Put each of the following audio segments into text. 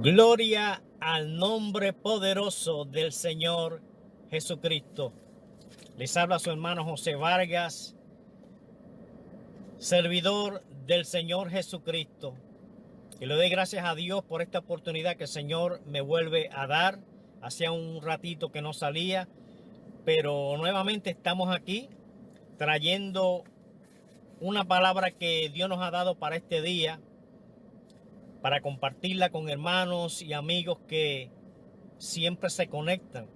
Gloria al nombre poderoso del Señor Jesucristo. Les habla su hermano José Vargas, servidor del Señor Jesucristo. Y le doy gracias a Dios por esta oportunidad que el Señor me vuelve a dar. Hacía un ratito que no salía, pero nuevamente estamos aquí trayendo una palabra que Dios nos ha dado para este día, para compartirla con hermanos y amigos que siempre se conectan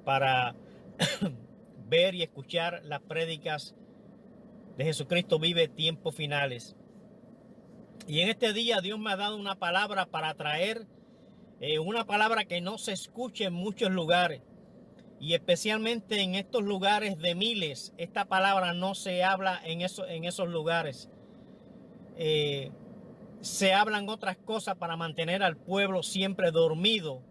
para ver y escuchar las prédicas de Jesucristo vive tiempos finales. Y en este día Dios me ha dado una palabra para traer una palabra que no se escucha en muchos lugares, y especialmente en estos lugares de miles. Esta palabra no se habla en esos lugares. Se hablan otras cosas para mantener al pueblo siempre dormido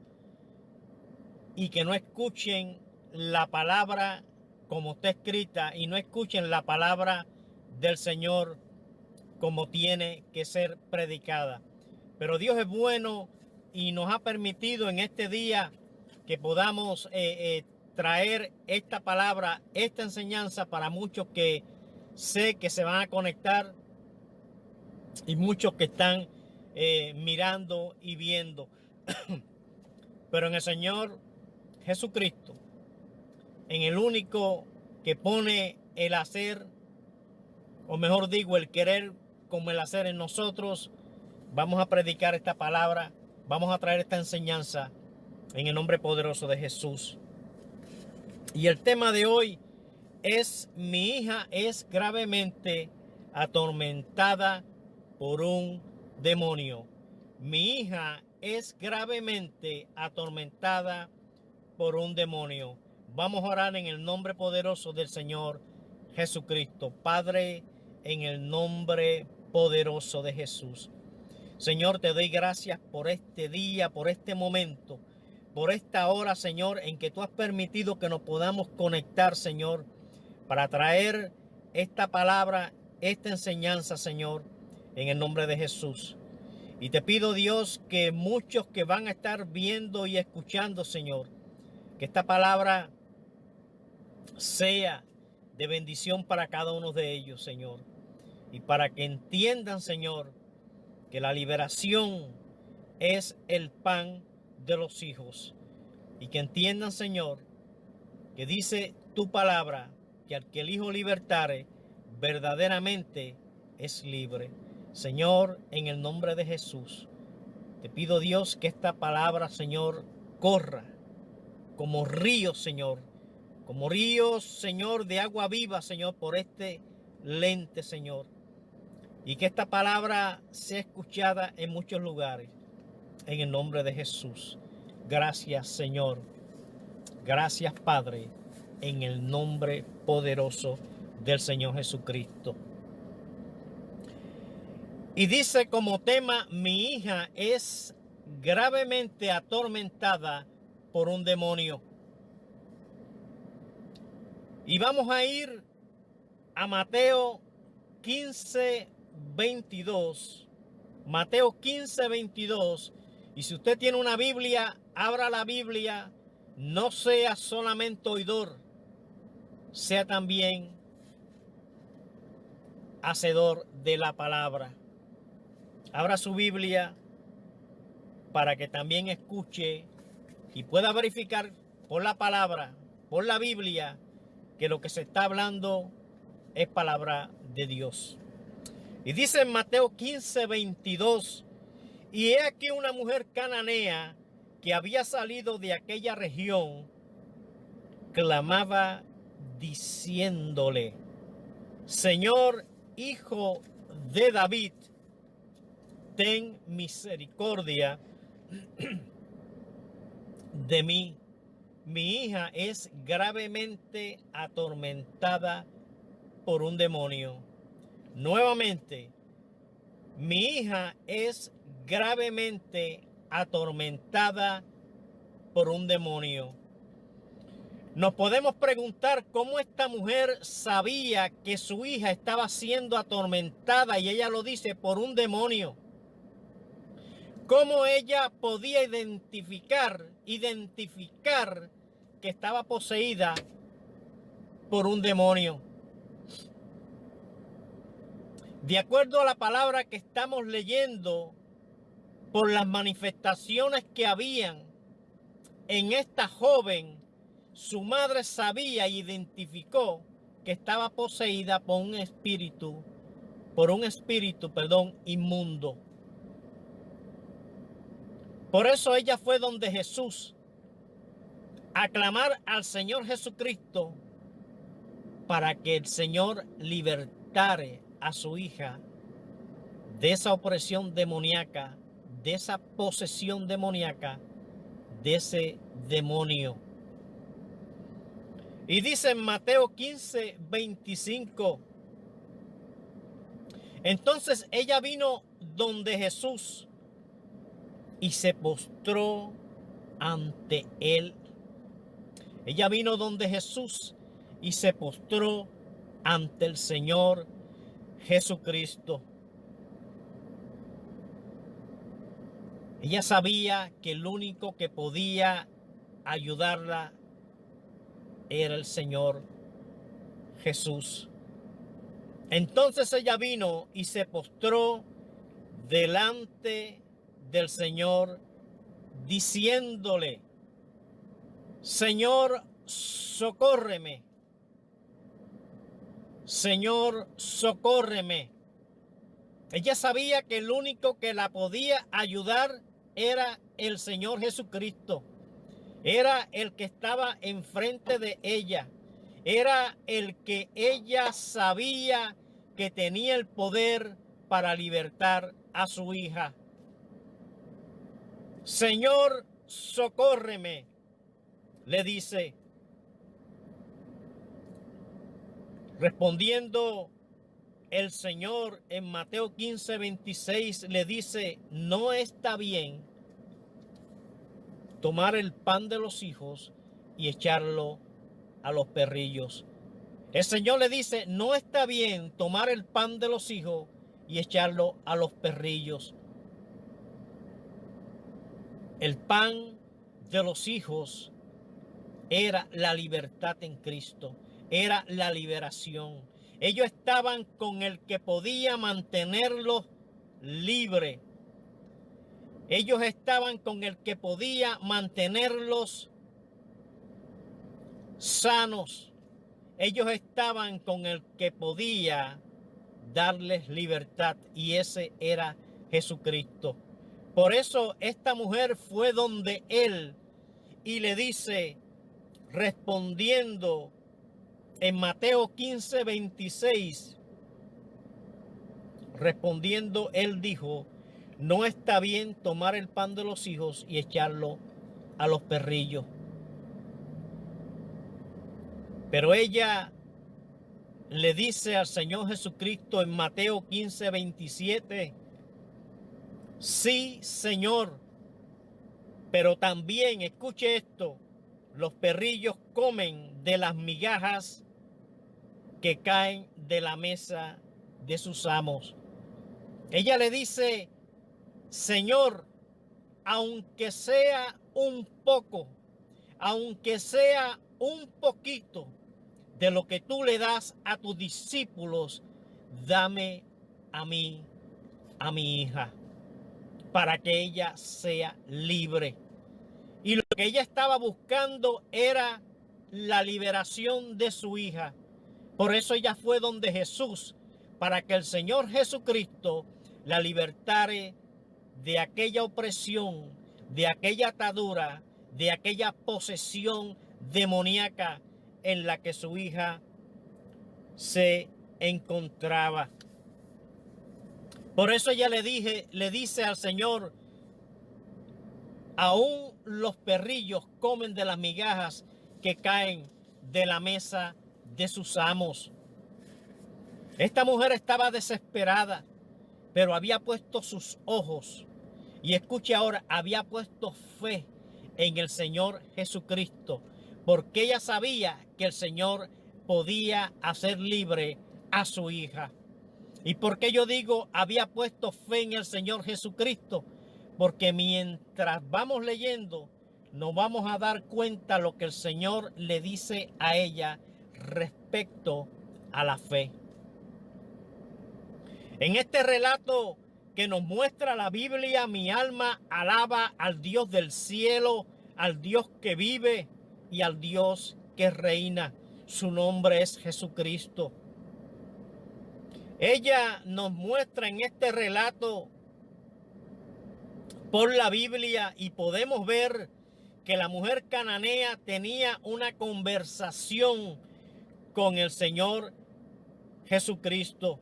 y que no escuchen la palabra como está escrita y no escuchen la palabra del Señor como tiene que ser predicada. Pero Dios es bueno y nos ha permitido en este día que podamos traer esta palabra, esta enseñanza para muchos que sé que se van a conectar y muchos que están mirando y viendo. Pero en el Señor Jesucristo, en el único que pone el hacer, o mejor digo, el querer como el hacer en nosotros, vamos a predicar esta palabra, vamos a traer esta enseñanza en el nombre poderoso de Jesús. Y el tema de hoy es: mi hija es gravemente atormentada por un demonio. Mi hija es gravemente atormentada por un demonio. Vamos a orar en el nombre poderoso del Señor Jesucristo. Padre, en el nombre poderoso de Jesús. Señor, te doy gracias por este día, por este momento, por esta hora, Señor, en que tú has permitido que nos podamos conectar, Señor, para traer esta palabra, esta enseñanza, Señor, en el nombre de Jesús. Y te pido, Dios, que muchos que van a estar viendo y escuchando, Señor, que esta palabra sea de bendición para cada uno de ellos, Señor. Y para que entiendan, Señor, que la liberación es el pan de los hijos. Y que entiendan, Señor, que dice tu palabra, que al que el Hijo libertare, verdaderamente es libre. Señor, en el nombre de Jesús, te pido, Dios, que esta palabra, Señor, corra como ríos, Señor, como ríos, Señor, de agua viva, Señor, por este lente, Señor. Y que esta palabra sea escuchada en muchos lugares, en el nombre de Jesús. Gracias, Señor. Gracias, Padre, en el nombre poderoso del Señor Jesucristo. Y dice como tema: mi hija es gravemente atormentada por un demonio. Y vamos a ir a Mateo 15:22. Mateo 15:22. Y si usted tiene una Biblia, abra la Biblia. No sea solamente oidor, sea también hacedor de la palabra. Abra su Biblia para que también escuche y pueda verificar por la palabra, por la Biblia, que lo que se está hablando es palabra de Dios. Y dice en Mateo 15:22: y he aquí una mujer cananea que había salido de aquella región, clamaba diciéndole: Señor, Hijo de David, ten misericordia de mí. Mi hija es gravemente atormentada por un demonio. Nuevamente, mi hija es gravemente atormentada por un demonio. Nos podemos preguntar cómo esta mujer sabía que su hija estaba siendo atormentada, y ella lo dice, por un demonio. cómo ella podía identificar que estaba poseída por un demonio. De acuerdo a la palabra que estamos leyendo, por las manifestaciones que habían en esta joven, su madre sabía e identificó que estaba poseída por un espíritu, inmundo. Por eso ella fue donde Jesús a clamar al Señor Jesucristo para que el Señor libertare a su hija de esa opresión demoníaca, de esa posesión demoníaca, de ese demonio. Y dice en Mateo 15:25, entonces ella vino donde Jesús y se postró ante él. Ella vino donde Jesús y se postró ante el Señor Jesucristo. Ella sabía que el único que podía ayudarla era el Señor Jesús. Entonces ella vino y se postró delante del Señor, diciéndole: Señor, socórreme. Señor, socórreme. Ella sabía que el único que la podía ayudar era el Señor Jesucristo. Era el que estaba enfrente de ella. Era el que ella sabía que tenía el poder para libertar a su hija. Señor, socórreme, le dice. Respondiendo el Señor en Mateo 15:26 le dice: no está bien tomar el pan de los hijos y echarlo a los perrillos. El Señor le dice: no está bien tomar el pan de los hijos y echarlo a los perrillos. El pan de los hijos era la libertad en Cristo, era la liberación. Ellos estaban con el que podía mantenerlos libres. Ellos estaban con el que podía mantenerlos sanos. Ellos estaban con el que podía darles libertad, y ese era Jesucristo. Por eso esta mujer fue donde él y le dice, respondiendo en Mateo 15:26, respondiendo él dijo: no está bien tomar el pan de los hijos y echarlo a los perrillos. Pero ella le dice al Señor Jesucristo en Mateo 15:27, sí, Señor, pero también, escuche esto, los perrillos comen de las migajas que caen de la mesa de sus amos. Ella le dice: Señor, aunque sea un poco, aunque sea un poquito de lo que tú le das a tus discípulos, dame a mí, a mi hija, para que ella sea libre. Y lo que ella estaba buscando era la liberación de su hija. Por eso ella fue donde Jesús, para que el Señor Jesucristo la libertare de aquella opresión, de aquella atadura, de aquella posesión demoníaca en la que su hija se encontraba. Por eso ella le dice al Señor: aún los perrillos comen de las migajas que caen de la mesa de sus amos. Esta mujer estaba desesperada, pero había puesto sus ojos, y escuche ahora, había puesto fe en el Señor Jesucristo, porque ella sabía que el Señor podía hacer libre a su hija. ¿Y por qué yo digo había puesto fe en el Señor Jesucristo? porque mientras vamos leyendo, nos vamos a dar cuenta lo que el Señor le dice a ella respecto a la fe. En este relato que nos muestra la Biblia, mi alma alaba al Dios del cielo, al Dios que vive y al Dios que reina. Su nombre es Jesucristo. Ella nos muestra en este relato por la Biblia y podemos ver que la mujer cananea tenía una conversación con el Señor Jesucristo,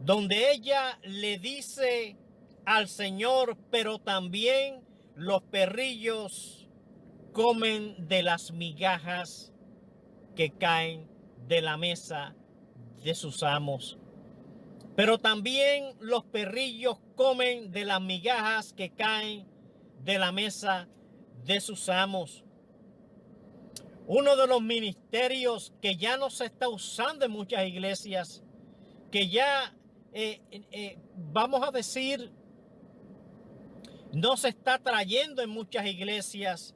donde ella le dice al Señor, pero también los perrillos comen de las migajas que caen de la mesa de sus amos. Pero también los perrillos comen de las migajas que caen de la mesa de sus amos. Uno de los ministerios que ya no se está usando en muchas iglesias, que ya, vamos a decir, no se está trayendo en muchas iglesias,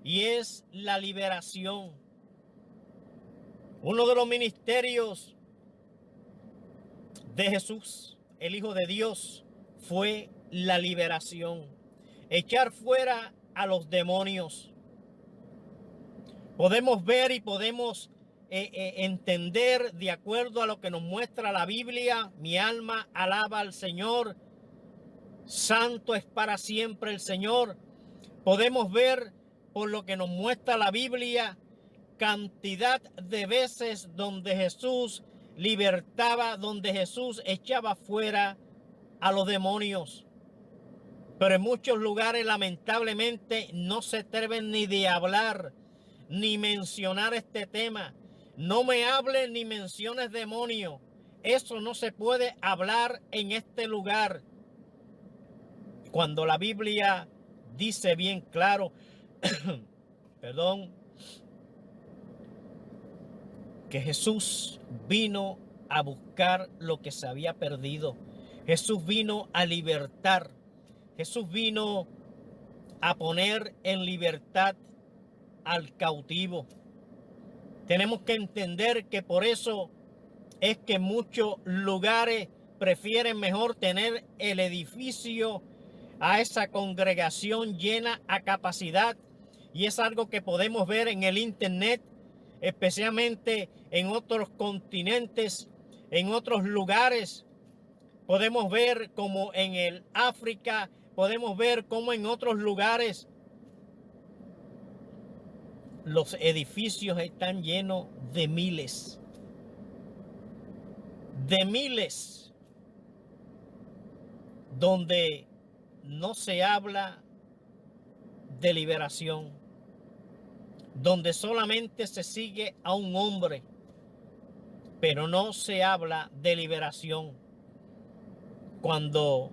y es la liberación. Uno de los ministerios de Jesús, el Hijo de Dios, fue la liberación, echar fuera a los demonios. Podemos ver y podemos entender de acuerdo a lo que nos muestra la Biblia. Mi alma alaba al Señor, santo es para siempre el Señor. Podemos ver por lo que nos muestra la Biblia cantidad de veces donde Jesús libertaba, donde Jesús echaba fuera a los demonios. Pero en muchos lugares lamentablemente no se atreven ni de hablar ni mencionar este tema. No me hables ni menciones demonio. Eso no se puede hablar en este lugar. Cuando la Biblia dice bien claro, perdón, que Jesús vino a buscar lo que se había perdido. Jesús vino a libertar. Jesús vino a poner en libertad al cautivo. Tenemos que entender que por eso es que muchos lugares prefieren mejor tener el edificio a esa congregación llena a capacidad, y es algo que podemos ver en el internet, especialmente en otros continentes, en otros lugares. Podemos ver como en el África, podemos ver como en otros lugares los edificios están llenos de miles, donde no se habla de liberación, donde solamente se sigue a un hombre, pero no se habla de liberación. Cuando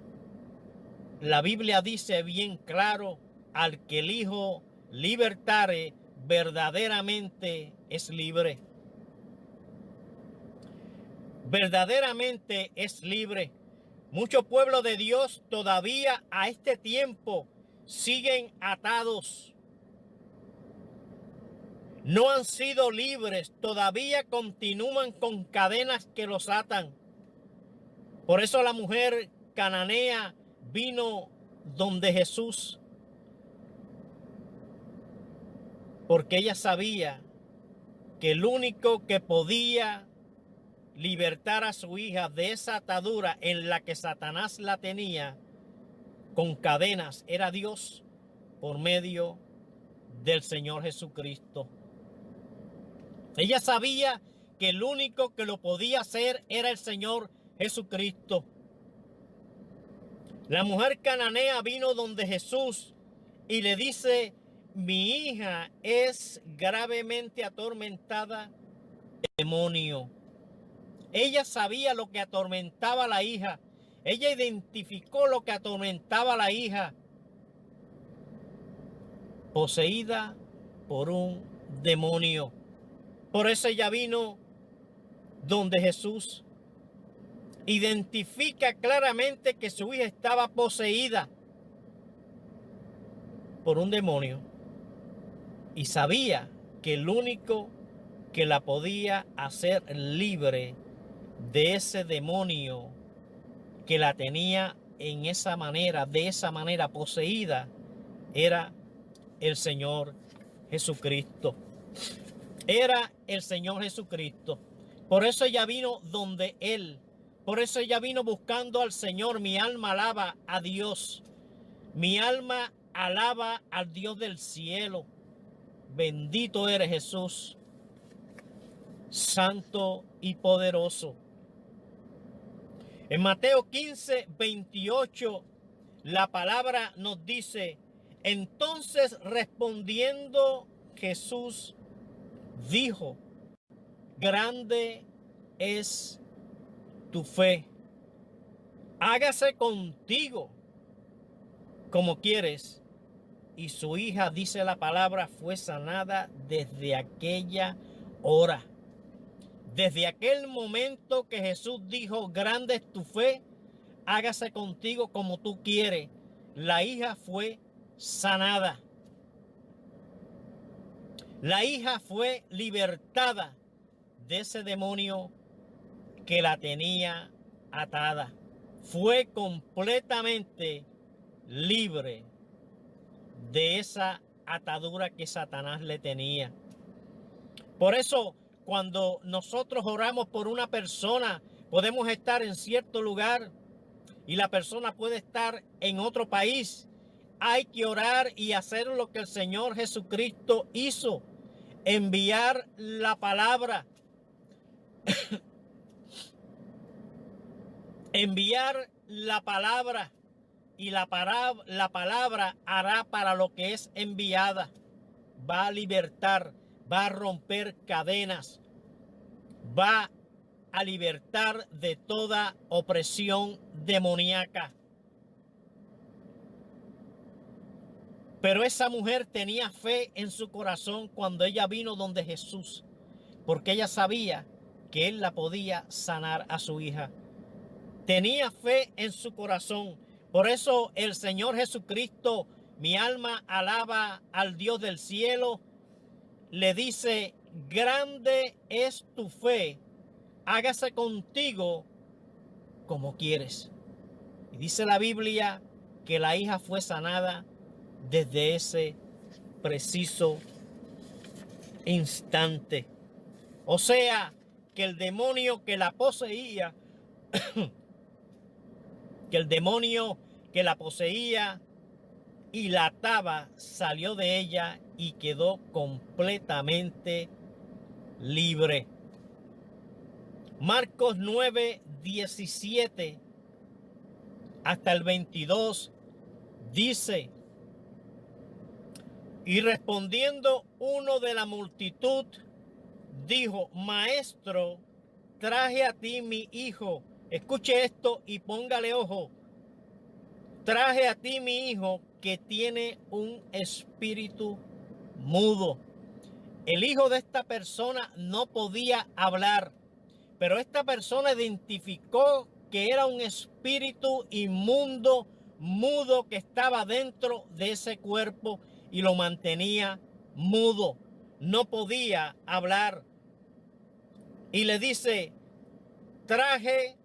la Biblia dice bien claro, al que el Hijo libertare, verdaderamente es libre. Verdaderamente es libre. Muchos pueblos de Dios todavía a este tiempo siguen atados. No han sido libres, todavía continúan con cadenas que los atan. Por eso la mujer cananea vino donde Jesús, porque ella sabía que el único que podía libertar a su hija de esa atadura en la que Satanás la tenía con cadenas era Dios, por medio del Señor Jesucristo. Ella sabía que el único que lo podía hacer era el Señor Jesucristo. La mujer cananea vino donde Jesús y le dice: mi hija es gravemente atormentada de demonio. Ella sabía lo que atormentaba a la hija. Ella identificó lo que atormentaba a la hija. Poseída por un demonio. Por eso ella vino donde Jesús. Identifica claramente que su hija estaba poseída. por un demonio y sabía que el único que la podía hacer libre de ese demonio que la tenía en esa manera, de esa manera poseída, era el Señor Jesucristo. Era el Señor Jesucristo. Por eso ella vino donde Él. Por eso ella vino buscando al Señor. Mi alma alaba a Dios. Mi alma alaba al Dios del cielo. Bendito eres, Jesús, santo y poderoso. En Mateo 15, 28, la palabra nos dice: entonces respondiendo Jesús dijo: grande es tu fe, hágase contigo como quieres. Y su hija, dice la palabra, fue sanada desde aquella hora. Desde aquel momento que Jesús dijo: grande es tu fe, hágase contigo como tú quieres, la hija fue sanada. La hija fue libertada de ese demonio que la tenía atada. Fue completamente libre de esa atadura que Satanás le tenía. Por eso, cuando nosotros oramos por una persona, podemos estar en cierto lugar y la persona puede estar en otro país. Hay que orar y hacer lo que el Señor Jesucristo hizo: enviar la palabra. Enviar la palabra, y la palabra hará para lo que es enviada. Va a libertar, va a romper cadenas, va a libertar de toda opresión demoníaca. Pero esa mujer tenía fe en su corazón cuando ella vino donde Jesús, porque ella sabía que Él la podía sanar a su hija. Tenía fe en su corazón. Por eso el Señor Jesucristo, mi alma alaba al Dios del cielo, le dice: grande es tu fe, hágase contigo como quieres. Y dice la Biblia que la hija fue sanada desde ese preciso instante. O sea, que el demonio que la poseía, que el demonio que la poseía y la ataba, salió de ella y quedó completamente libre. Marcos 9, 17 hasta el 22 dice: y respondiendo uno de la multitud, dijo: maestro, traje a ti mi hijo. Escuche esto y póngale ojo. Traje a ti mi hijo que tiene un espíritu mudo. El hijo de esta persona no podía hablar, pero esta persona identificó que era un espíritu inmundo, mudo, que estaba dentro de ese cuerpo y lo mantenía mudo. No podía hablar. Y le dice: traje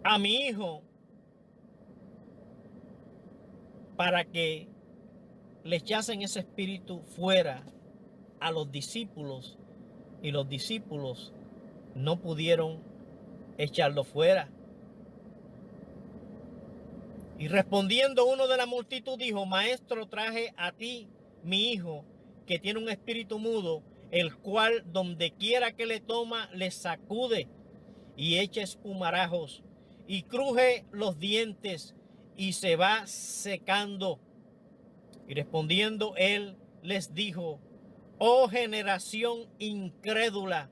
a mi hijo para que le echasen ese espíritu fuera a los discípulos, y los discípulos no pudieron echarlo fuera. Y respondiendo uno de la multitud dijo: maestro, traje a ti mi hijo que tiene un espíritu mudo, el cual donde quiera que le toma le sacude y echa espumarajos y cruje los dientes y se va secando. Y respondiendo él les dijo: oh generación incrédula,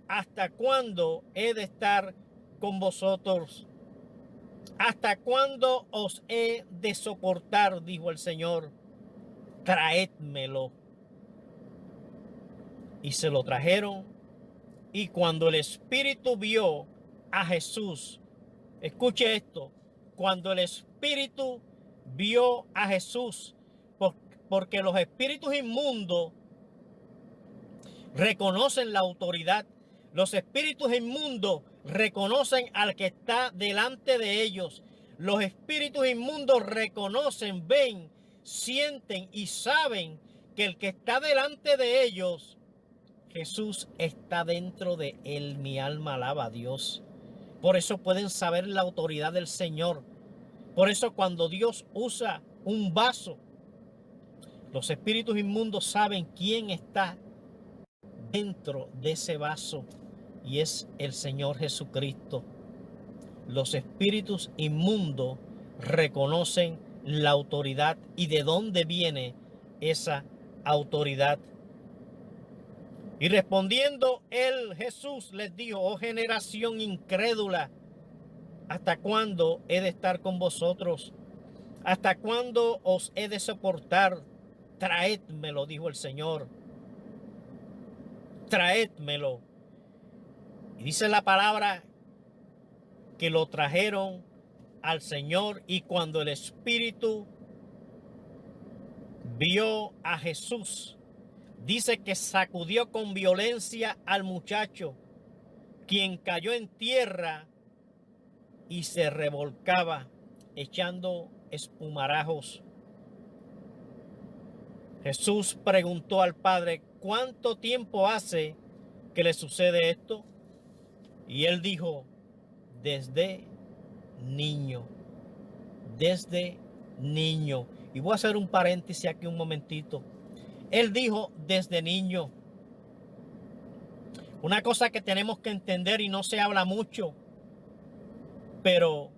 ¿hasta cuándo he de estar con vosotros? ¿Hasta cuándo os he de soportar? Dijo el Señor. Traédmelo. Y se lo trajeron. Y cuando el espíritu vio a Jesús, escuche esto, cuando el espíritu vio a Jesús, porque los espíritus inmundos reconocen la autoridad. Los espíritus inmundos reconocen al que está delante de ellos. Los espíritus inmundos reconocen, ven, sienten y saben que el que está delante de ellos, Jesús, está dentro de él. Mi alma alaba a Dios. Por eso pueden saber la autoridad del Señor. Por eso cuando Dios usa un vaso, los espíritus inmundos saben quién está dentro de ese vaso, y es el Señor Jesucristo. Los espíritus inmundos reconocen la autoridad y de dónde viene esa autoridad. Y respondiendo él, Jesús, les dijo: oh generación incrédula, ¿hasta cuándo he de estar con vosotros? ¿Hasta cuándo os he de soportar? Traédmelo, dijo el Señor. Traédmelo. Y dice la palabra que lo trajeron al Señor, y cuando el Espíritu vio a Jesús, dice que sacudió con violencia al muchacho, quien cayó en tierra y se revolcaba echando espumarajos. Jesús preguntó al Padre: ¿cuánto tiempo hace que le sucede esto? Y él dijo: desde niño. Desde niño. Y voy a hacer un paréntesis aquí un momentito. Él dijo desde niño. Una cosa que tenemos que entender, y no se habla mucho, pero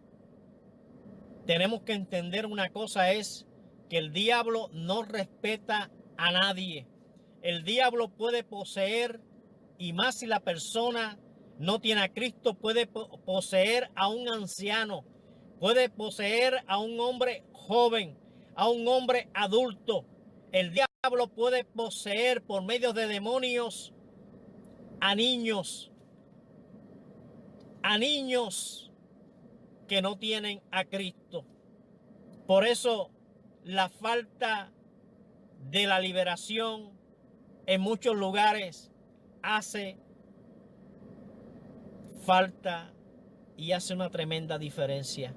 tenemos que entender una cosa, es que el diablo no respeta a nadie. El diablo puede poseer, y más si la persona no tiene a Cristo, puede poseer a un anciano, puede poseer a un hombre joven, a un hombre adulto. El diablo puede poseer por medio de demonios a niños que no tienen a Cristo. Por eso la falta de la liberación en muchos lugares hace falta y hace una tremenda diferencia.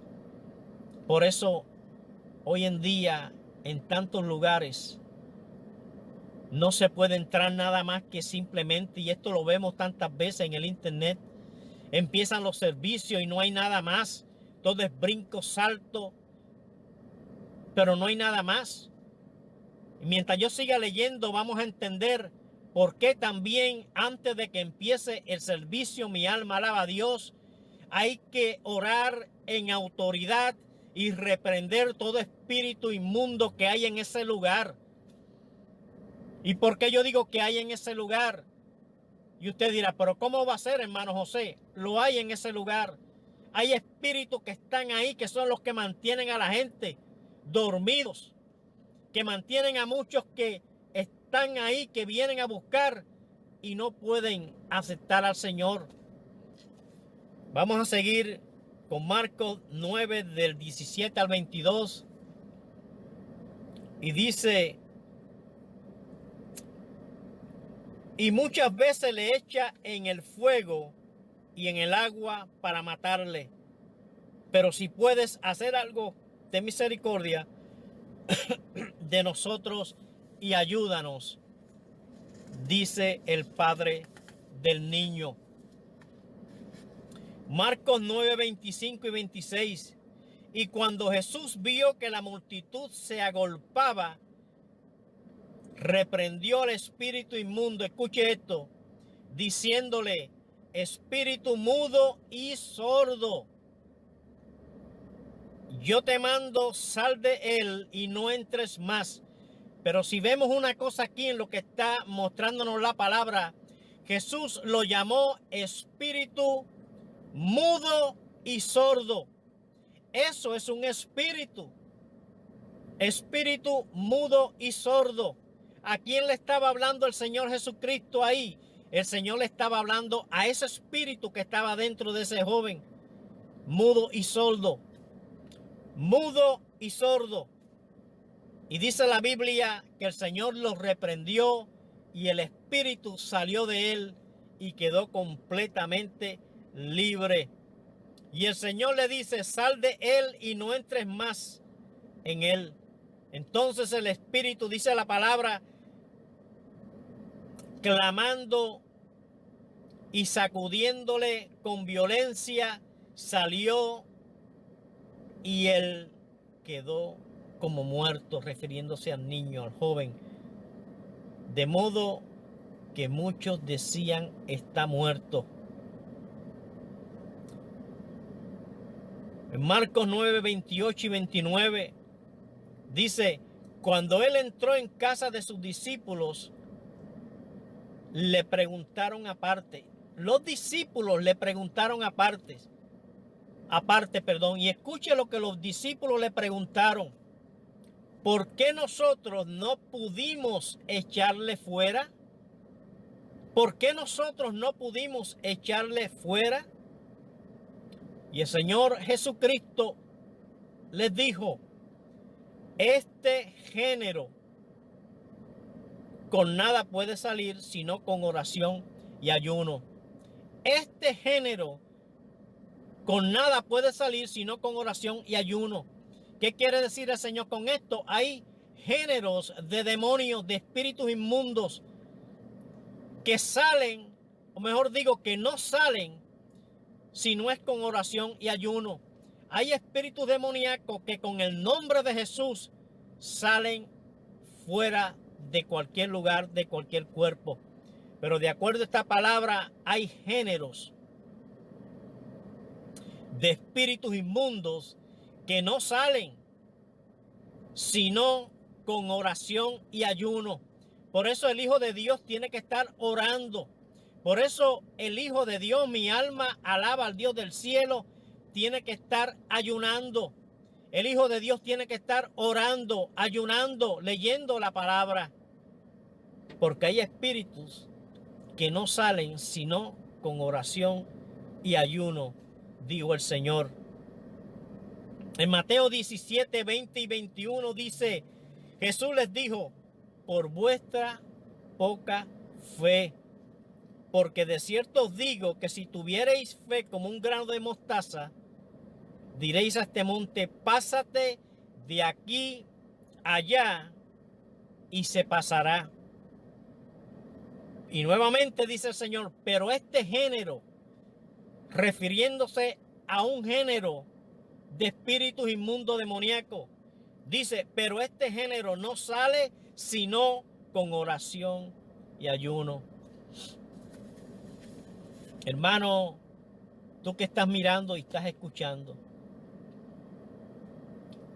Por eso hoy en día en tantos lugares no se puede entrar nada más que simplemente, y esto lo vemos tantas veces en el internet, empiezan los servicios y no hay nada más. Todo es brinco, salto, pero no hay nada más. Y mientras yo siga leyendo, vamos a entender por qué también antes de que empiece el servicio, mi alma alaba a Dios, hay que orar en autoridad y reprender todo espíritu inmundo que hay en ese lugar. ¿Y por qué yo digo que hay en ese lugar? Y usted dirá: pero ¿cómo va a ser, hermano José? Lo hay en ese lugar. Hay espíritus que están ahí, que son los que mantienen a la gente dormidos, que mantienen a muchos que están ahí, que vienen a buscar y no pueden aceptar al Señor. Vamos a seguir con Marcos 9 del 17 al 22. Y dice: y muchas veces le echa en el fuego y en el agua para matarle. Pero si puedes hacer algo, ten misericordia de nosotros y ayúdanos, dice el padre del niño. Marcos 9, 25 y 26. Y cuando Jesús vio que la multitud se agolpaba, reprendió al espíritu inmundo, escuche esto, diciéndole: espíritu mudo y sordo, yo te mando, sal de él y no entres más. Pero si vemos una cosa aquí en lo que está mostrándonos la palabra, Jesús lo llamó espíritu mudo y sordo. Eso es un espíritu mudo y sordo. ¿A quién le estaba hablando el Señor Jesucristo ahí? El Señor le estaba hablando a ese espíritu que estaba dentro de ese joven, mudo y sordo. Mudo y sordo. Y dice la Biblia que el Señor los reprendió y el espíritu salió de él y quedó completamente libre. Y el Señor le dice, sal de él y no entres más en él. Entonces el espíritu, dice la palabra, clamando y sacudiéndole con violencia, salió y él quedó como muerto, refiriéndose al niño, al joven. De modo que muchos decían, está muerto. En Marcos 9, 28 y 29 dice, cuando él entró en casa de sus discípulos, le preguntaron aparte. Los discípulos le preguntaron aparte, y escuche lo que los discípulos le preguntaron. ¿Por qué nosotros no pudimos echarle fuera? ¿Por qué nosotros no pudimos echarle fuera? Y el Señor Jesucristo les dijo, este género con nada puede salir sino con oración y ayuno. Este género con nada puede salir sino con oración y ayuno. ¿Qué quiere decir el Señor con esto? Hay géneros de demonios, de espíritus inmundos que salen, o mejor digo, que no salen si no es con oración y ayuno. Hay espíritus demoníacos que con el nombre de Jesús salen fuera de cualquier lugar, de cualquier cuerpo. Pero de acuerdo a esta palabra, hay géneros de espíritus inmundos que no salen sino con oración y ayuno. Por eso el Hijo de Dios tiene que estar orando. Por eso el Hijo de Dios, mi alma alaba al Dios del cielo, tiene que estar ayunando. El Hijo de Dios tiene que estar orando, ayunando, leyendo la palabra. Porque hay espíritus que no salen sino con oración y ayuno, dijo el Señor. En Mateo 17, 20 y 21 dice, Jesús les dijo, por vuestra poca fe, porque de cierto os digo que si tuviereis fe como un grano de mostaza, diréis a este monte, pásate de aquí allá, y se pasará. Y nuevamente dice el Señor, pero este género, refiriéndose a un género de espíritus inmundos demoníacos, dice, pero este género no sale sino con oración y ayuno. Hermano, tú que estás mirando y estás escuchando,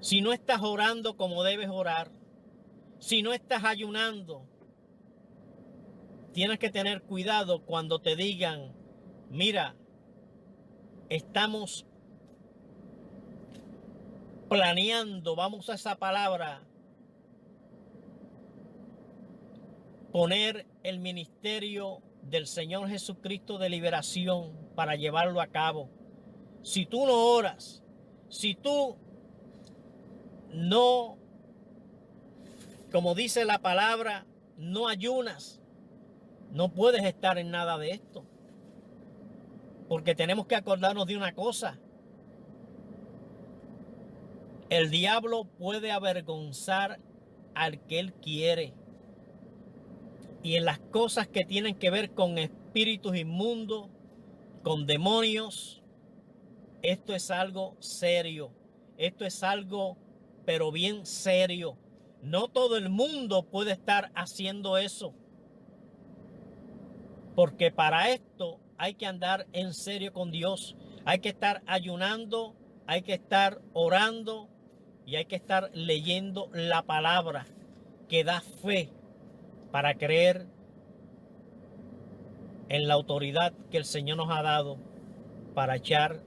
si no estás orando como debes orar, si no estás ayunando, tienes que tener cuidado cuando te digan, mira, estamos planeando, vamos a esa palabra, poner el ministerio del Señor Jesucristo de liberación para llevarlo a cabo. Si tú no oras, si tú no, como dice la palabra, no ayunas, no puedes estar en nada de esto. Porque tenemos que acordarnos de una cosa. El diablo puede avergonzar al que él quiere. Y en las cosas que tienen que ver con espíritus inmundos, con demonios, esto es algo serio. Esto es algo, pero bien serio. No todo el mundo puede estar haciendo eso. Porque para esto hay que andar en serio con Dios. Hay que estar ayunando, hay que estar orando y hay que estar leyendo la palabra que da fe para creer en la autoridad que el Señor nos ha dado para echar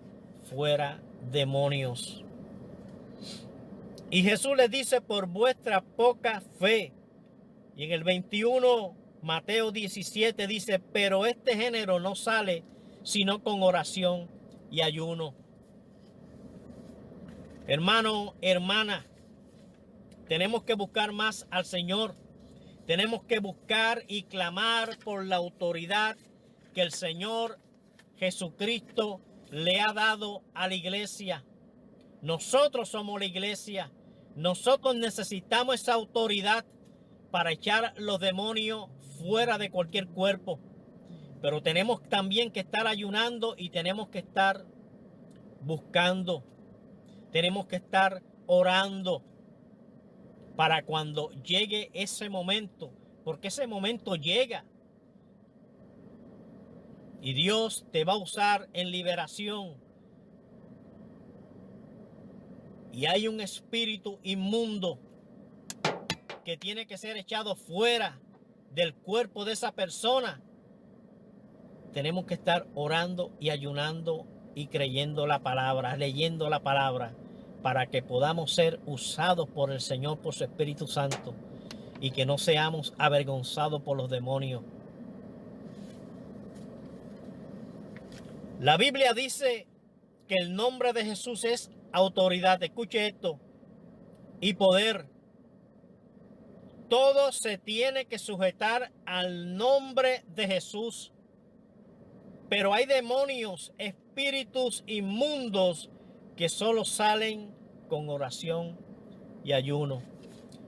fuera demonios. Y Jesús les dice, por vuestra poca fe. Y en el 21, Mateo 17 dice, pero este género no sale sino con oración y ayuno. Hermano, hermana, tenemos que buscar más al Señor. Tenemos que buscar y clamar por la autoridad que el Señor Jesucristo le ha dado a la iglesia. Nosotros somos la iglesia. Nosotros necesitamos esa autoridad para echar los demonios fuera de cualquier cuerpo. Pero tenemos también que estar ayunando y tenemos que estar buscando. Tenemos que estar orando para cuando llegue ese momento, porque ese momento llega. Y Dios te va a usar en liberación. Y hay un espíritu inmundo que tiene que ser echado fuera del cuerpo de esa persona. Tenemos que estar orando y ayunando y creyendo la palabra, leyendo la palabra, para que podamos ser usados por el Señor, por su Espíritu Santo, y que no seamos avergonzados por los demonios. La Biblia dice que el nombre de Jesús es autoridad. Escuche esto. Y poder. Todo se tiene que sujetar al nombre de Jesús. Pero hay demonios, espíritus inmundos que solo salen con oración y ayuno.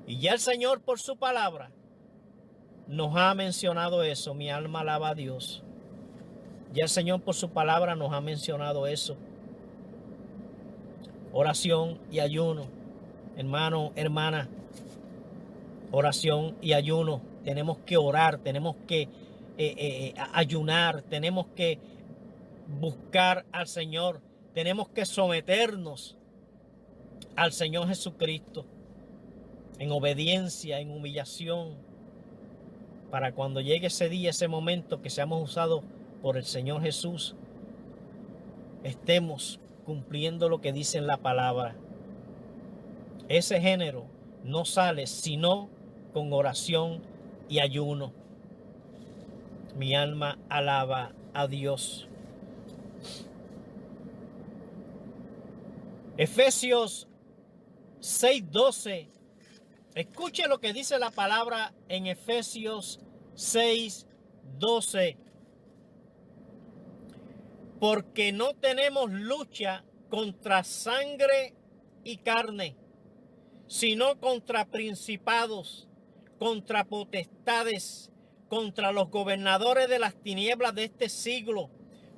Y ya el Señor por su palabra nos ha mencionado eso. Mi alma alaba a Dios. Ya el Señor por su palabra nos ha mencionado eso. Oración y ayuno. Hermano, hermana. Oración y ayuno. Tenemos que orar, tenemos que ayunar, tenemos que buscar al Señor. Tenemos que someternos al Señor Jesucristo en obediencia, en humillación, para cuando llegue ese día, ese momento que seamos usados por el Señor Jesús, estemos cumpliendo lo que dice en la palabra. Ese género no sale sino con oración y ayuno. Mi alma alaba a Dios. Efesios 6:12. Escuche lo que dice la palabra en Efesios 6:12. Porque no tenemos lucha contra sangre y carne, sino contra principados, contra potestades, contra los gobernadores de las tinieblas de este siglo,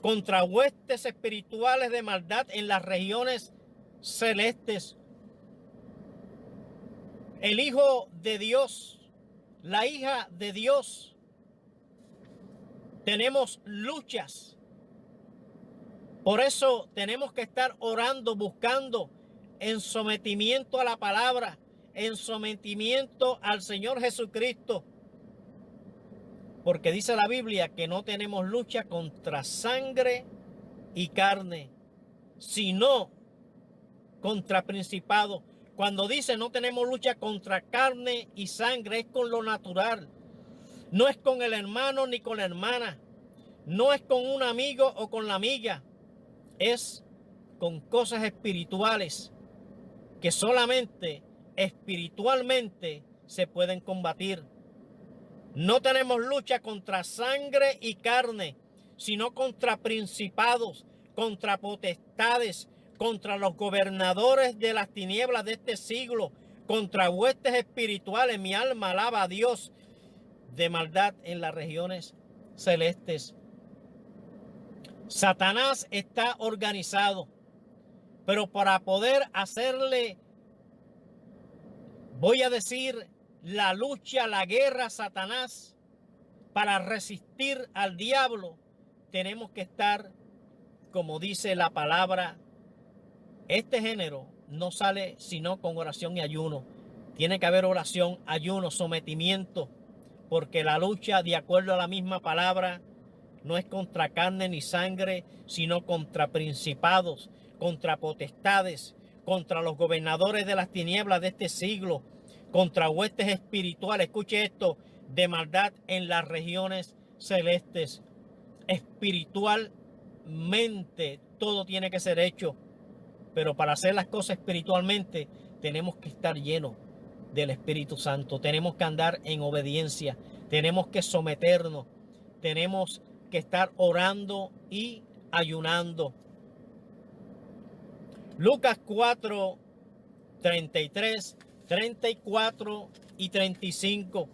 contra huestes espirituales de maldad en las regiones celestes. El Hijo de Dios, la hija de Dios, tenemos luchas. Por eso tenemos que estar orando, buscando en sometimiento a la palabra, en sometimiento al Señor Jesucristo. Porque dice la Biblia que no tenemos lucha contra sangre y carne, sino contra principados. Cuando dice no tenemos lucha contra carne y sangre, es con lo natural. No es con el hermano ni con la hermana. No es con un amigo o con la amiga. Es con cosas espirituales que solamente espiritualmente se pueden combatir. No tenemos lucha contra sangre y carne, sino contra principados, contra potestades, contra los gobernadores de las tinieblas de este siglo, contra huestes espirituales. Mi alma alaba a Dios, de maldad en las regiones celestes. Satanás está organizado, pero para poder hacerle, voy a decir, la lucha, la guerra a Satanás, para resistir al diablo, tenemos que estar, como dice la palabra, este género no sale sino con oración y ayuno. Tiene que haber oración, ayuno, sometimiento, porque la lucha, de acuerdo a la misma palabra, no es contra carne ni sangre, sino contra principados, contra potestades, contra los gobernadores de las tinieblas de este siglo, contra huestes espirituales, escuche esto, de maldad en las regiones celestes. Espiritualmente todo tiene que ser hecho, Pero para hacer las cosas espiritualmente tenemos que estar llenos del Espíritu Santo. Tenemos que andar en obediencia. Tenemos que someternos. Tenemos que estar orando y ayunando. Lucas 4, 33, 34 y 35.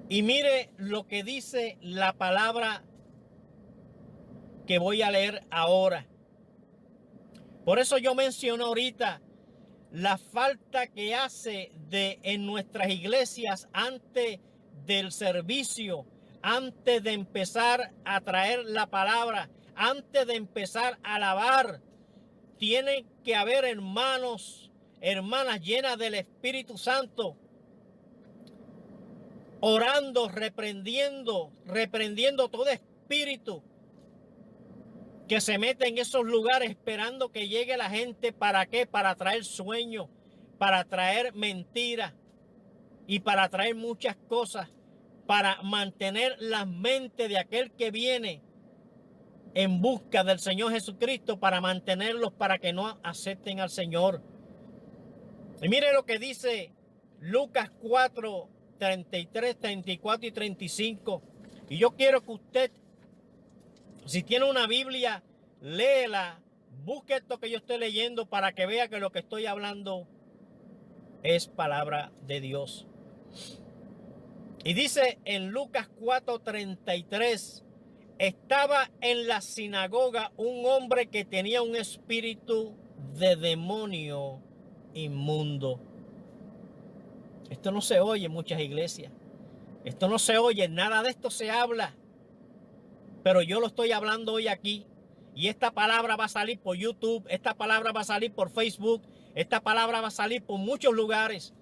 Y mire lo que dice la palabra que voy a leer ahora. Por eso yo menciono ahorita la falta que hace en nuestras iglesias antes del servicio, antes de empezar a traer la palabra, antes de empezar a alabar. Tiene que haber hermanos, hermanas llenas del Espíritu Santo, orando, reprendiendo todo espíritu que se mete en esos lugares esperando que llegue la gente. ¿Para qué? Para traer sueños, para traer mentiras y para traer muchas cosas, para mantener las mentes de aquel que viene en busca del Señor Jesucristo, para mantenerlos para que no acepten al Señor. Y mire lo que dice Lucas 4, 33, 34 y 35. Y yo quiero que usted, si tiene una Biblia, léela, busque esto que yo estoy leyendo para que vea que lo que estoy hablando es palabra de Dios. Y dice en Lucas 4:33, estaba en la sinagoga un hombre que tenía un espíritu de demonio inmundo. Esto no se oye en muchas iglesias. Esto no se oye, nada de esto se habla. Pero yo lo estoy hablando hoy aquí. Y esta palabra va a salir por YouTube, esta palabra va a salir por Facebook, esta palabra va a salir por muchos lugares.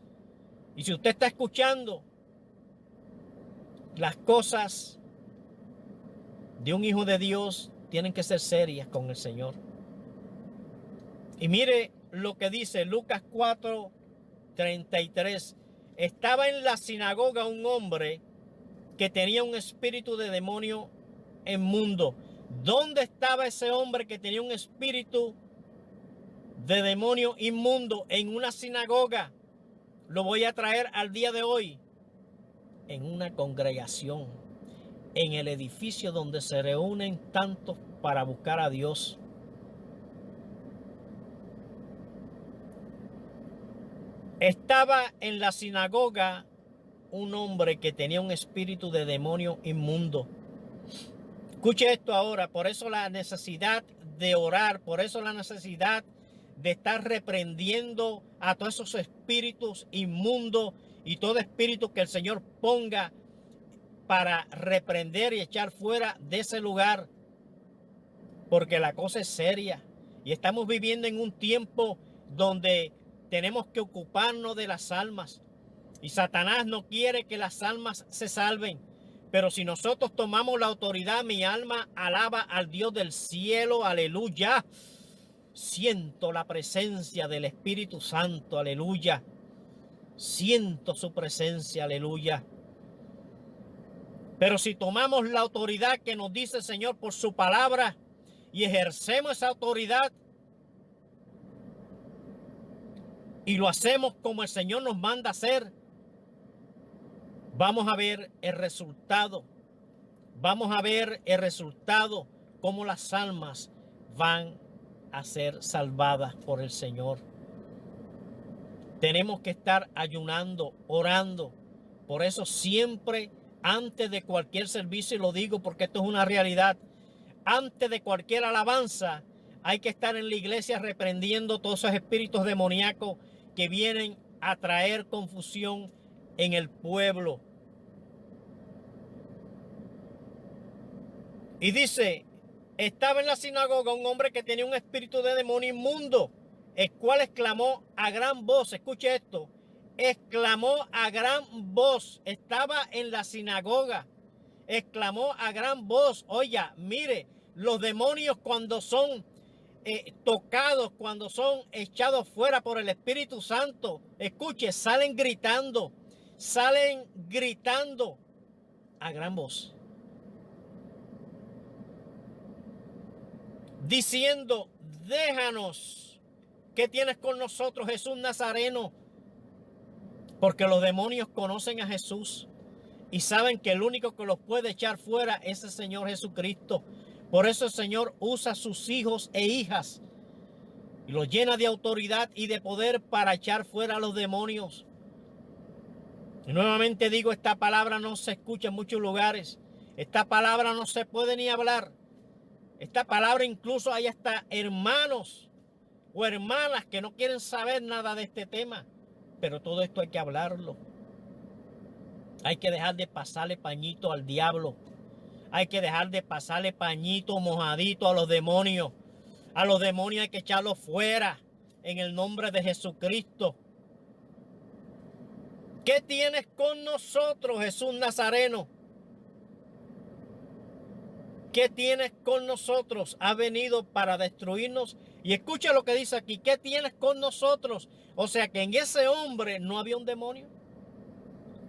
Y si usted está escuchando, las cosas de un hijo de Dios tienen que ser serias con el Señor. Y mire lo que dice Lucas 4:33. Estaba en la sinagoga un hombre que tenía un espíritu de demonio inmundo. ¿Dónde estaba ese hombre que tenía un espíritu de demonio inmundo? En una sinagoga. Lo voy a traer al día de hoy. En una congregación, en el edificio donde se reúnen tantos para buscar a Dios. Estaba en la sinagoga un hombre que tenía un espíritu de demonio inmundo. Escuche esto ahora, por eso la necesidad de orar, por eso la necesidad de estar reprendiendo a todos esos espíritus inmundos y todo espíritu que el Señor ponga para reprender y echar fuera de ese lugar, porque la cosa es seria y estamos viviendo en un tiempo donde tenemos que ocuparnos de las almas y Satanás no quiere que las almas se salven. Pero si nosotros tomamos la autoridad, mi alma alaba al Dios del cielo, aleluya. Siento la presencia del Espíritu Santo, aleluya. Siento su presencia, aleluya. Pero si tomamos la autoridad que nos dice el Señor por su palabra y ejercemos esa autoridad y lo hacemos como el Señor nos manda hacer, vamos a ver el resultado. Vamos a ver el resultado, cómo las almas van a ser salvadas por el Señor. Tenemos que estar ayunando, orando. Por eso siempre, antes de cualquier servicio, y lo digo porque esto es una realidad, antes de cualquier alabanza, hay que estar en la iglesia reprendiendo todos esos espíritus demoníacos que vienen a traer confusión en el pueblo. Y dice, estaba en la sinagoga un hombre que tenía un espíritu de demonio inmundo, el cual exclamó a gran voz, escuche esto, exclamó a gran voz, estaba en la sinagoga, exclamó a gran voz. Oiga, mire, los demonios cuando son tocados, cuando son echados fuera por el Espíritu Santo, escuche, salen gritando a gran voz, diciendo, déjanos. ¿Qué tienes con nosotros, Jesús Nazareno? Porque los demonios conocen a Jesús y saben que el único que los puede echar fuera es el Señor Jesucristo. Por eso el Señor usa a sus hijos e hijas y los llena de autoridad y de poder para echar fuera a los demonios. Y nuevamente digo, esta palabra no se escucha en muchos lugares. Esta palabra no se puede ni hablar. Esta palabra incluso hay hasta hermanos o hermanas que no quieren saber nada de este tema. Pero todo esto hay que hablarlo. Hay que dejar de pasarle pañito al diablo. Hay que dejar de pasarle pañito mojadito a los demonios. A los demonios hay que echarlos fuera en el nombre de Jesucristo. ¿Qué tienes con nosotros, Jesús Nazareno? ¿Qué tienes con nosotros? Ha venido para destruirnos. Y escucha lo que dice aquí. ¿Qué tienes con nosotros? O sea que en ese hombre no había un demonio.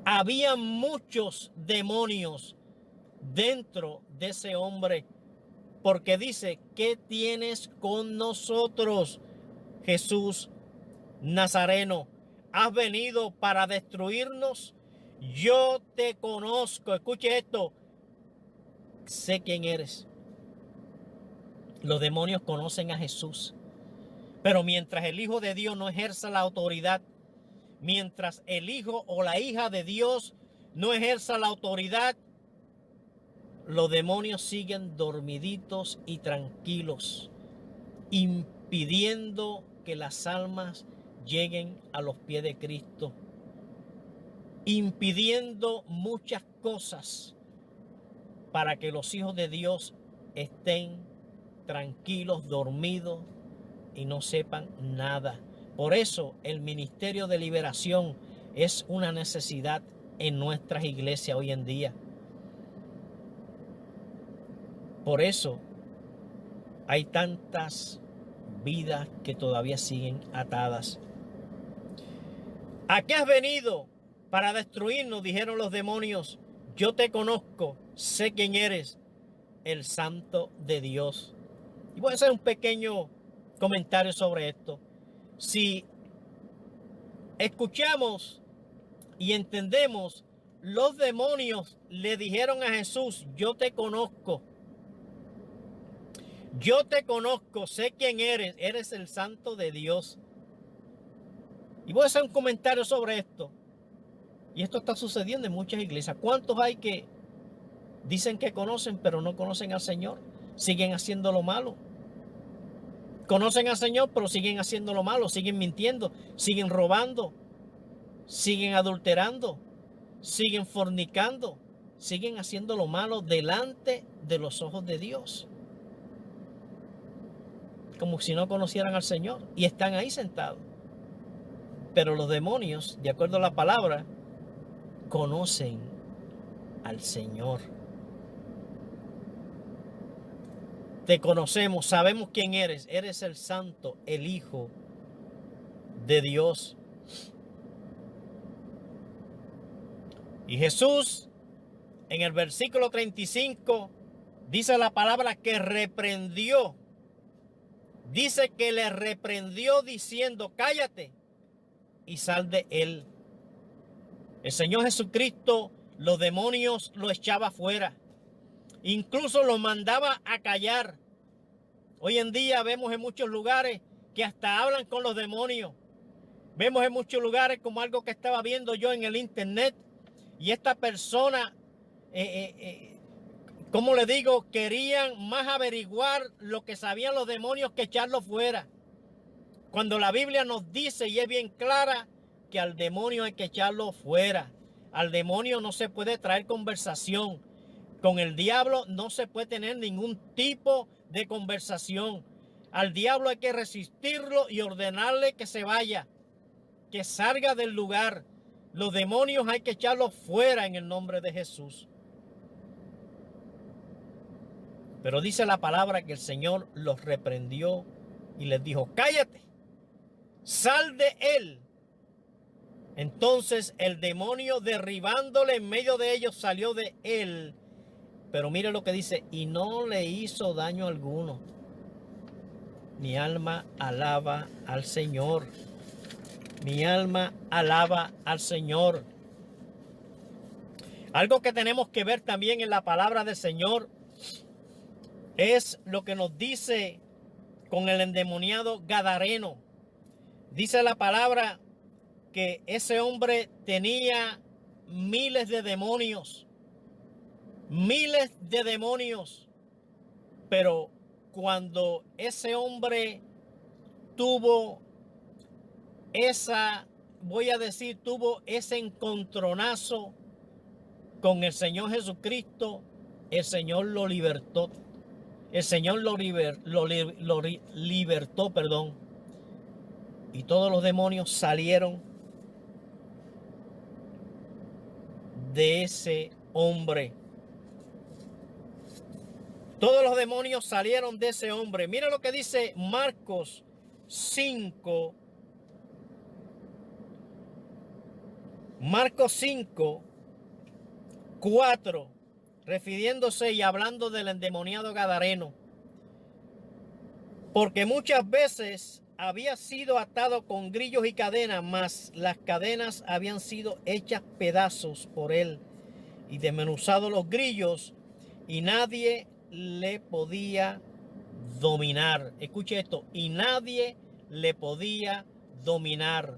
Había muchos demonios dentro de ese hombre. Porque dice, ¿qué tienes con nosotros, Jesús Nazareno? ¿Has venido para destruirnos? Yo te conozco. Escuche esto. Sé quién eres. Los demonios conocen a Jesús. Pero mientras el Hijo de Dios no ejerza la autoridad, mientras el Hijo o la hija de Dios no ejerza la autoridad, los demonios siguen dormiditos y tranquilos, impidiendo que las almas lleguen a los pies de Cristo, impidiendo muchas cosas para que los hijos de Dios estén tranquilos, dormidos y no sepan nada. Por eso el ministerio de liberación es una necesidad en nuestras iglesias hoy en día. Por eso hay tantas vidas que todavía siguen atadas. ¿A qué has venido? Para destruirnos, dijeron los demonios. Yo te conozco, sé quién eres, el Santo de Dios. Y voy a hacer un pequeño comentario sobre esto. Si escuchamos y entendemos, los demonios le dijeron a Jesús, yo te conozco. Yo te conozco, sé quién eres, eres el Santo de Dios. Y voy a hacer un comentario sobre esto. Y esto está sucediendo en muchas iglesias. ¿Cuántos hay que dicen que conocen, pero no conocen al Señor? Siguen haciendo lo malo. Conocen al Señor, pero siguen haciendo lo malo, siguen mintiendo, siguen robando, siguen adulterando, siguen fornicando, siguen haciendo lo malo delante de los ojos de Dios. Como si no conocieran al Señor y están ahí sentados. Pero los demonios, de acuerdo a la palabra, conocen al Señor. Te conocemos, sabemos quién eres. Eres el Santo, el Hijo de Dios. Y Jesús, en el versículo 35, dice la palabra que reprendió. Dice que le reprendió diciendo, cállate y sal de él. El Señor Jesucristo, los demonios lo echaba fuera. Incluso los mandaba a callar. Hoy en día vemos en muchos lugares que hasta hablan con los demonios. Vemos en muchos lugares como algo que estaba viendo yo en el internet. Y esta persona, ¿cómo le digo? Querían más averiguar lo que sabían los demonios que echarlo fuera. Cuando la Biblia nos dice, y es bien clara, que al demonio hay que echarlo fuera. Al demonio no se puede traer conversación. Con el diablo no se puede tener ningún tipo de conversación. Al diablo hay que resistirlo y ordenarle que se vaya, que salga del lugar. Los demonios hay que echarlos fuera en el nombre de Jesús. Pero dice la palabra que el Señor los reprendió y les dijo, cállate, sal de él. Entonces el demonio, derribándole en medio de ellos, salió de él. Pero mire lo que dice, y no le hizo daño alguno. Mi alma alaba al Señor. Mi alma alaba al Señor. Algo que tenemos que ver también en la palabra del Señor es lo que nos dice con el endemoniado gadareno. Dice la palabra que ese hombre tenía miles de demonios. Miles de demonios. Pero cuando ese hombre tuvo tuvo ese encontronazo con el Señor Jesucristo, el Señor lo libertó. El Señor lo libertó, perdón. Y todos los demonios salieron de ese hombre. Todos los demonios salieron de ese hombre. Mira lo que dice Marcos 5. Marcos 5, 4, refiriéndose y hablando del endemoniado gadareno. Porque muchas veces había sido atado con grillos y cadenas, mas las cadenas habían sido hechas pedazos por él y desmenuzados los grillos, y nadie le podía dominar. Escuche esto, y nadie le podía dominar.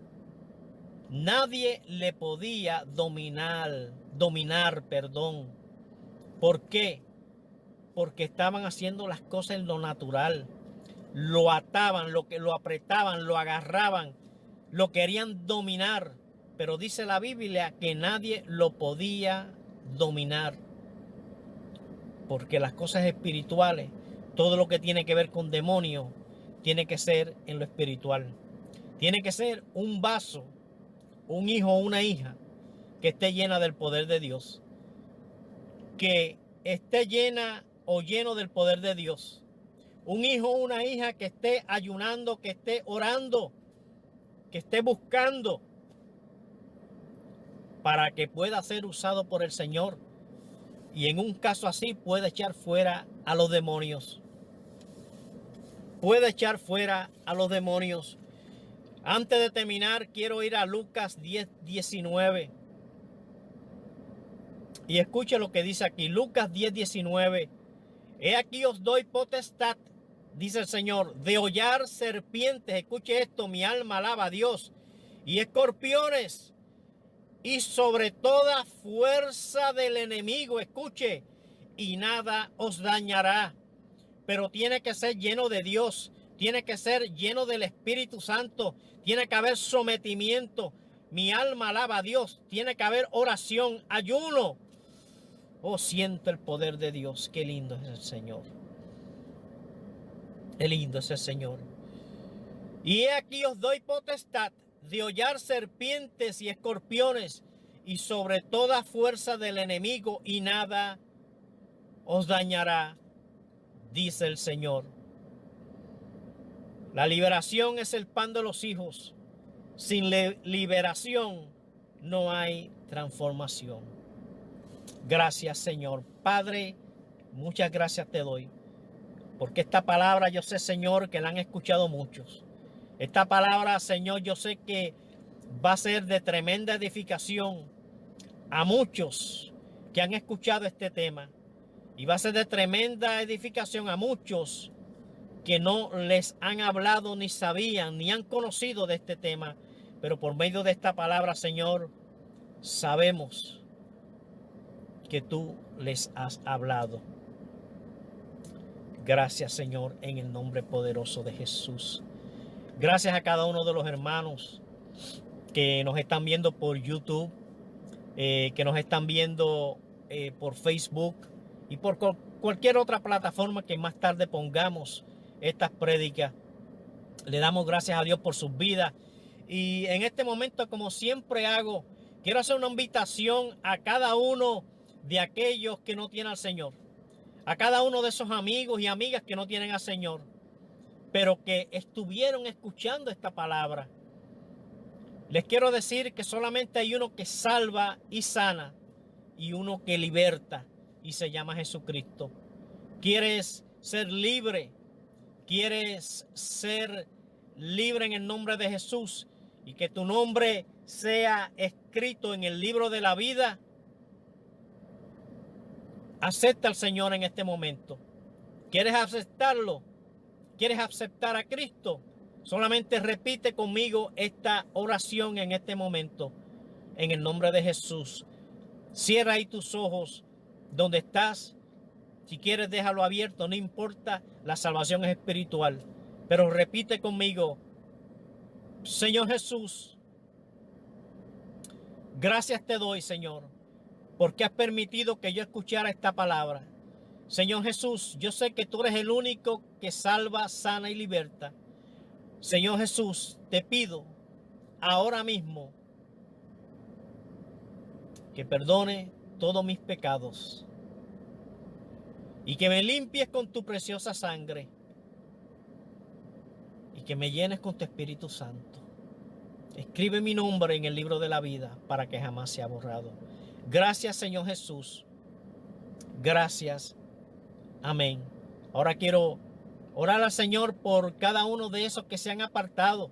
Nadie le podía dominar, perdón. ¿Por qué? Porque estaban haciendo las cosas en lo natural. Lo ataban, lo apretaban, lo agarraban, lo querían dominar. Pero dice la Biblia que nadie lo podía dominar. Porque las cosas espirituales, todo lo que tiene que ver con demonios, tiene que ser en lo espiritual. Tiene que ser un vaso, un hijo o una hija que esté llena del poder de Dios. Que esté llena o lleno del poder de Dios. Un hijo o una hija que esté ayunando, que esté orando, que esté buscando para que pueda ser usado por el Señor. Y en un caso así puede echar fuera a los demonios. Puede echar fuera a los demonios. Antes de terminar, quiero ir a Lucas 10, 19. Y escuche lo que dice aquí. Lucas 10, 19. He aquí os doy potestad, dice el Señor, de hollar serpientes. Escuche esto, mi alma alaba a Dios. Y escorpiones. Y sobre toda fuerza del enemigo. Escuche. Y nada os dañará. Pero tiene que ser lleno de Dios. Tiene que ser lleno del Espíritu Santo. Tiene que haber sometimiento. Mi alma alaba a Dios. Tiene que haber oración, ayuno. Oh, siento el poder de Dios. Qué lindo es el Señor. Qué lindo es el Señor. Y he aquí os doy potestad de hollar serpientes y escorpiones y sobre toda fuerza del enemigo, y nada os dañará, dice el Señor. La liberación es el pan de los hijos. Sin liberación no hay transformación. Gracias, Señor. Padre, muchas gracias te doy. Porque esta palabra yo sé, Señor, que la han escuchado muchos. Esta palabra, Señor, yo sé que va a ser de tremenda edificación a muchos que han escuchado este tema. Y va a ser de tremenda edificación a muchos que no les han hablado, ni sabían, ni han conocido de este tema. Pero por medio de esta palabra, Señor, sabemos que tú les has hablado. Gracias, Señor, en el nombre poderoso de Jesús. Gracias a cada uno de los hermanos que nos están viendo por YouTube, que nos están viendo por Facebook y por cualquier otra plataforma que más tarde pongamos estas prédicas. Le damos gracias a Dios por sus vidas. Y en este momento, como siempre hago, quiero hacer una invitación a cada uno de aquellos que no tienen al Señor. A cada uno de esos amigos y amigas que no tienen al Señor, pero que estuvieron escuchando esta palabra. Les quiero decir que solamente hay uno que salva y sana, y uno que liberta, y se llama Jesucristo. ¿Quieres ser libre? quieres ser libre en el nombre de Jesús y que tu nombre sea escrito en el libro de la vida, acepta al Señor en este momento. ¿Quieres aceptarlo? ¿Quieres aceptar a Cristo? Solamente repite conmigo esta oración en este momento, en el nombre de Jesús. Cierra ahí tus ojos donde estás. Si quieres, déjalo abierto, no importa, la salvación es espiritual. Pero repite conmigo: Señor Jesús, gracias te doy, Señor, porque has permitido que yo escuchara esta palabra. Señor Jesús, yo sé que tú eres el único que salva, sana y liberta. Señor Jesús, te pido ahora mismo que perdone todos mis pecados y que me limpies con tu preciosa sangre y que me llenes con tu Espíritu Santo. Escribe mi nombre en el libro de la vida para que jamás sea borrado. Gracias, Señor Jesús. Gracias. Amén. Ahora quiero orar al Señor por cada uno de esos que se han apartado,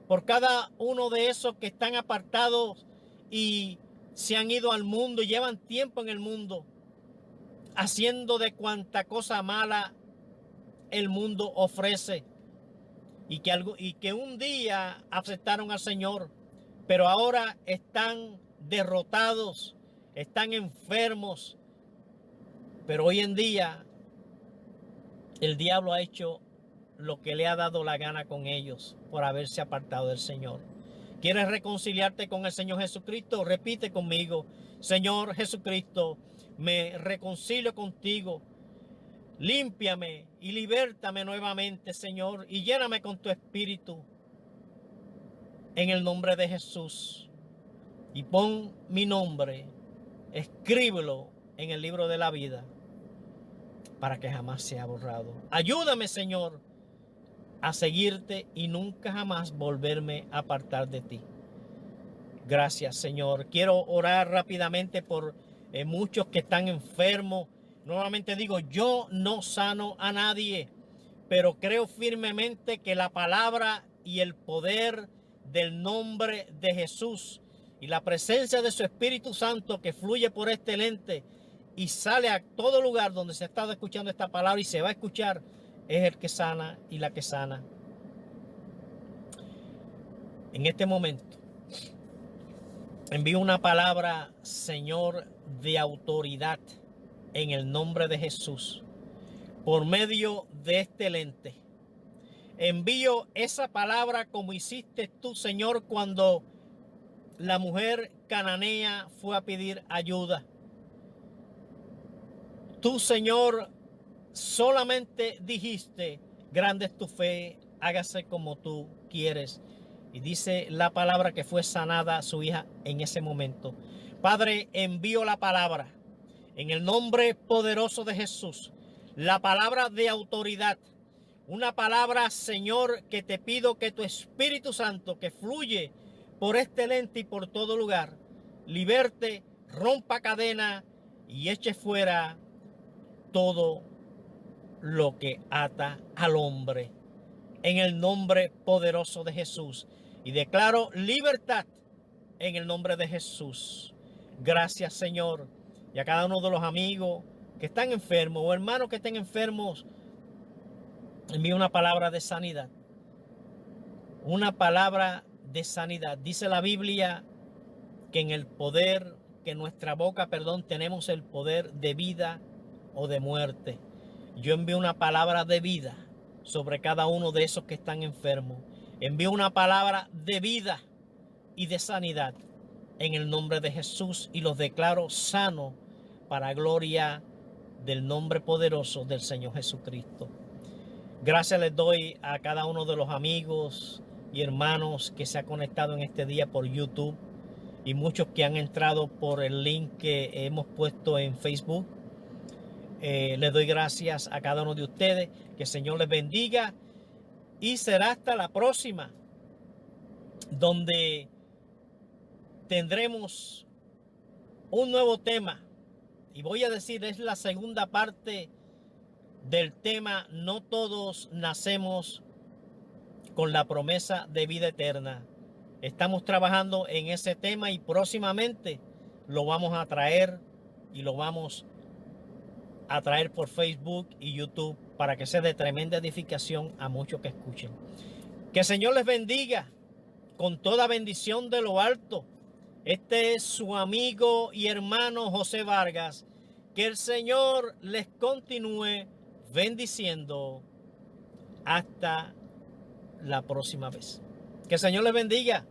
por cada uno de esos que están apartados y se han ido al mundo y llevan tiempo en el mundo, haciendo de cuanta cosa mala el mundo ofrece, y que un día aceptaron al Señor, pero ahora están derrotados, están enfermos. Pero hoy en día el diablo ha hecho lo que le ha dado la gana con ellos por haberse apartado del Señor. ¿Quieres reconciliarte con el Señor Jesucristo? Repite conmigo: Señor Jesucristo, me reconcilio contigo. Límpiame y libértame nuevamente, Señor, y lléname con tu Espíritu en el nombre de Jesús. Y pon mi nombre, escríbelo en el libro de la vida para que jamás sea borrado. Ayúdame, Señor, a seguirte y nunca jamás volverme a apartar de ti. Gracias, Señor. Quiero orar rápidamente por muchos que están enfermos. Nuevamente digo, yo no sano a nadie, pero creo firmemente que la palabra y el poder del nombre de Jesús y la presencia de su Espíritu Santo que fluye por este lente y sale a todo lugar donde se ha estado escuchando esta palabra y se va a escuchar, es el que sana y la que sana. En este momento envío una palabra, Señor, de autoridad en el nombre de Jesús por medio de este lente. Envío esa palabra como hiciste tú, Señor, cuando la mujer cananea fue a pedir ayuda. Tú, Señor, solamente dijiste: grande es tu fe, hágase como tú quieres. Y dice la palabra que fue sanada su hija en ese momento. Padre, envío la palabra en el nombre poderoso de Jesús, la palabra de autoridad, una palabra, Señor, que te pido que tu Espíritu Santo, que fluye por este lente y por todo lugar, liberte, rompa cadena y eche fuera todo lo que ata al hombre, en el nombre poderoso de Jesús. Y declaro libertad en el nombre de Jesús. Gracias, Señor. Y a cada uno de los amigos que están enfermos o hermanos que estén enfermos, envío una palabra de sanidad. Una palabra de sanidad. Dice la Biblia que en el poder, que en nuestra boca, tenemos el poder de vida o de muerte. Yo envío una palabra de vida sobre cada uno de esos que están enfermos. Envío una palabra de vida y de sanidad en el nombre de Jesús y los declaro sanos para gloria del nombre poderoso del Señor Jesucristo. Gracias les doy a cada uno de los amigos y hermanos que se ha conectado en este día por YouTube y muchos que han entrado por el link que hemos puesto en Facebook. Les doy gracias a cada uno de ustedes. Que el Señor les bendiga. Y será hasta la próxima, donde tendremos un nuevo tema. Y voy a decir, es la segunda parte del tema No todos nacemos con la promesa de vida eterna. Estamos trabajando en ese tema y próximamente lo vamos a traer y lo vamos a traer por Facebook y YouTube para que sea de tremenda edificación a muchos que escuchen. Que el Señor les bendiga con toda bendición de lo alto. Este es su amigo y hermano José Vargas. Que el Señor les continúe bendiciendo hasta la próxima vez. Que el Señor les bendiga.